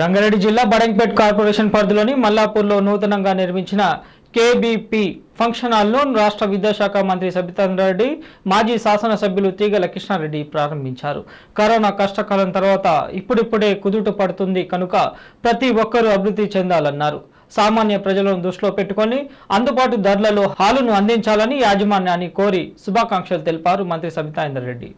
రంగారెడ్డి జిల్లా బడంగ్పేట్ కార్పొరేషన్ పరిధిలోని మల్లాపూర్లో నూతనంగా నిర్మించిన కేబీపీ ఫంక్షన్ హాల్ను రాష్ట్ర విద్యాశాఖ మంత్రి సబితారెడ్డి, మాజీ శాసనసభ్యులు తీగల కృష్ణారెడ్డి ప్రారంభించారు. కరోనా కష్టకాలం తర్వాత ఇప్పుడిప్పుడే కుదుట పడుతుంది కనుక ప్రతి ఒక్కరూ అభివృద్ధి చెందాలన్నారు. సామాన్య ప్రజలను దృష్టిలో పెట్టుకొని అందుబాటు ధరలలో హాలును అందించాలని యాజమాన్యాన్ని కోరి శుభాకాంక్షలు తెలిపారు మంత్రి సబితారెడ్డి.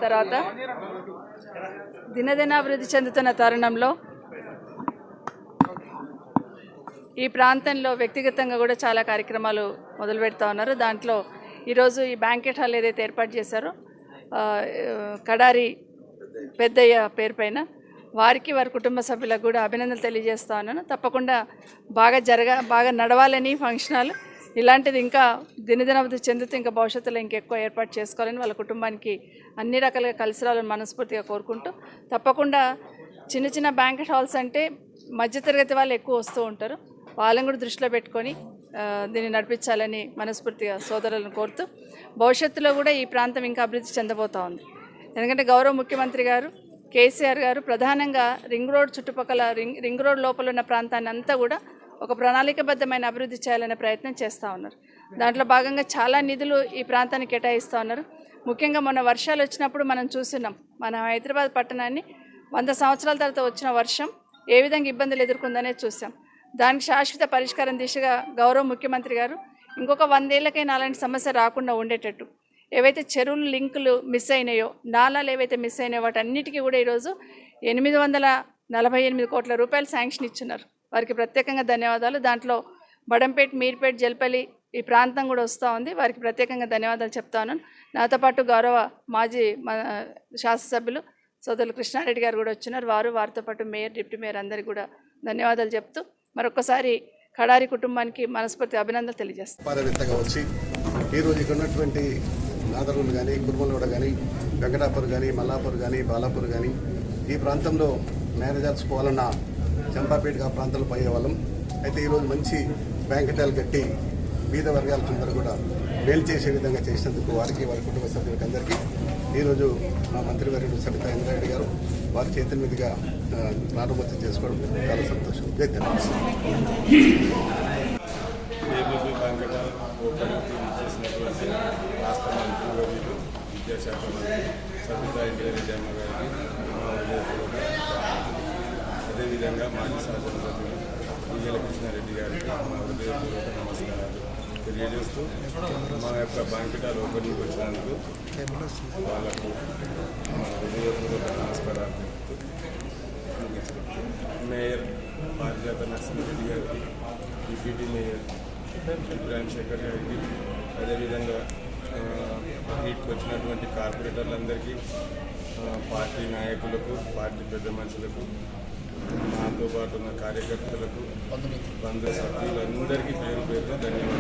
తర్వాత దినదినాభివృద్ధి చెందుతున్న తరుణంలో ఈ ప్రాంతంలో వ్యక్తిగతంగా కూడా చాలా కార్యక్రమాలు మొదలు పెడతా ఉన్నారు. దాంట్లో ఈరోజు ఈ బ్యాంకెట్ హాల్ ఏదైతే ఏర్పాటు చేశారో కడారి పెద్దయ్య పేరు పైన వారికి వారి కుటుంబ సభ్యులకు కూడా అభినందనలు తెలియజేస్తా ఉన్నాను. తప్పకుండా బాగా నడవాలని ఫంక్షన్ హాల్ ఇలాంటిది ఇంకా దినదినాభివృద్ధి చెందుతూ ఇంకా భవిష్యత్తులో ఇంకెక్కువ ఏర్పాటు చేసుకోవాలని వాళ్ళ కుటుంబానికి అన్ని రకాలుగా కలిసి రావాలని మనస్ఫూర్తిగా కోరుకుంటూ, తప్పకుండా చిన్న చిన్న బ్యాంకెట్ హాల్స్ అంటే మధ్యతరగతి వాళ్ళు ఎక్కువ వస్తూ ఉంటారు, వాళ్ళని కూడా దృష్టిలో పెట్టుకొని దీన్ని నడిపించాలని మనస్ఫూర్తిగా సోదరులను కోరుతూ, భవిష్యత్తులో కూడా ఈ ప్రాంతం ఇంకా అభివృద్ధి చెందబోతూ ఉంది. ఎందుకంటే గౌరవ ముఖ్యమంత్రి గారు కేసీఆర్ గారు ప్రధానంగా రింగ్ రోడ్ చుట్టుపక్కల రింగ్ రోడ్ లోపల ఉన్న ప్రాంతాన్ని అంతా కూడా ఒక ప్రణాళికబద్ధమైన అభివృద్ధి చేయాలనే ప్రయత్నం చేస్తూ ఉన్నారు. దాంట్లో భాగంగా చాలా నిధులు ఈ ప్రాంతానికి కేటాయిస్తూ ఉన్నారు. ముఖ్యంగా మొన్న వర్షాలు వచ్చినప్పుడు మనం చూస్తున్నాం, మన హైదరాబాద్ పట్టణాన్ని 100 సంవత్సరాల తర్వాత వచ్చిన వర్షం ఏ విధంగా ఇబ్బందులు ఎదుర్కొందనే చూసాం. దానికి శాశ్వత పరిష్కారం దిశగా గౌరవ ముఖ్యమంత్రి గారు ఇంకొక 100 ఏళ్లకైనా అలాంటి సమస్య రాకుండా ఉండేటట్టు ఏవైతే చెరువులు లింకులు మిస్ అయినాయో, నాలాలు ఏవైతే మిస్ అయినాయో వాటన్నిటికీ కూడా ఈరోజు 848 కోట్ల రూపాయలు శాంక్షన్ ఇచ్చున్నారు. వారికి ప్రత్యేకంగా ధన్యవాదాలు. దాంట్లో బడంపేట్, మీర్పేట్, జల్పల్లి ఈ ప్రాంతం కూడా వస్తూ ఉంది. వారికి ప్రత్యేకంగా ధన్యవాదాలు చెప్తాను. నాతో పాటు గౌరవ మాజీ శాసనసభ్యులు సోదరులు కృష్ణారెడ్డి గారు కూడా వచ్చినారు. వారితో పాటు మేయర్, డిప్యూటీ మేయర్ అందరికీ కూడా ధన్యవాదాలు చెప్తూ మరొకసారి కడారి కుటుంబానికి మనస్ఫూర్తి అభినందనలు తెలియజేస్తాను. వచ్చి ఈరోజు ఇక్కడ ఉన్నటువంటి నాదరులు కానీ, కుర్మలవాడ కానీ, వెంకటాపూర్ కానీ, మల్లాపూర్ కానీ, బాలాపూర్ కానీ ఈ ప్రాంతంలో మేనేజర్స్ పోవాలన్న చంపాపేట ఆ ప్రాంతాల్లో పోయేవాళ్ళం. అయితే ఈరోజు మంచి బ్యాంకెట్ హాల్ కట్టి బీద వర్గాలందరూ కూడా మేలు చేసే విధంగా చేసినందుకు వారికి, వారి కుటుంబ సభ్యులకి అందరికీ ఈరోజు మా మంత్రివర్యులు సబితారెడ్డి గారు వారి చేతుల మీదుగా ప్రారంభోత్సవం చేసుకోవడం చాలా సంతోషం. విద్యాశాఖ మంత్రి సబితా ఇంద్రారెడ్డి అమ్మ గారికి మా హృదయపూర్వక అదేవిధంగా మాజీ శాసనసభ్యులు ఈగల కృష్ణారెడ్డి గారికి మా హృదయపూర్వక నమస్కారాలు తెలియజేస్తూ మా యొక్క బ్యాంకెట్ ఓపెనింగ్ వచ్చినందుకు వాళ్ళకు మా హృదయపూర్వక నమస్కారాలు తెలుపుతూ మేయర్ పారిజాత నరసింహారెడ్డి గారికి డిప్యూటీ మేయర్ ఇబ్రాహిం శేఖర్ గారికి అదేవిధంగా వీటికి వచ్చినటువంటి కార్పొరేటర్లందరికీ పార్టీ నాయకులకు పార్టీ పెద్ద మనుషులకు నాతో పాటు ఉన్న కార్యకర్తలకు బంధు సభ్యులందరికీ పేరు పేరున ధన్యవాదాలు.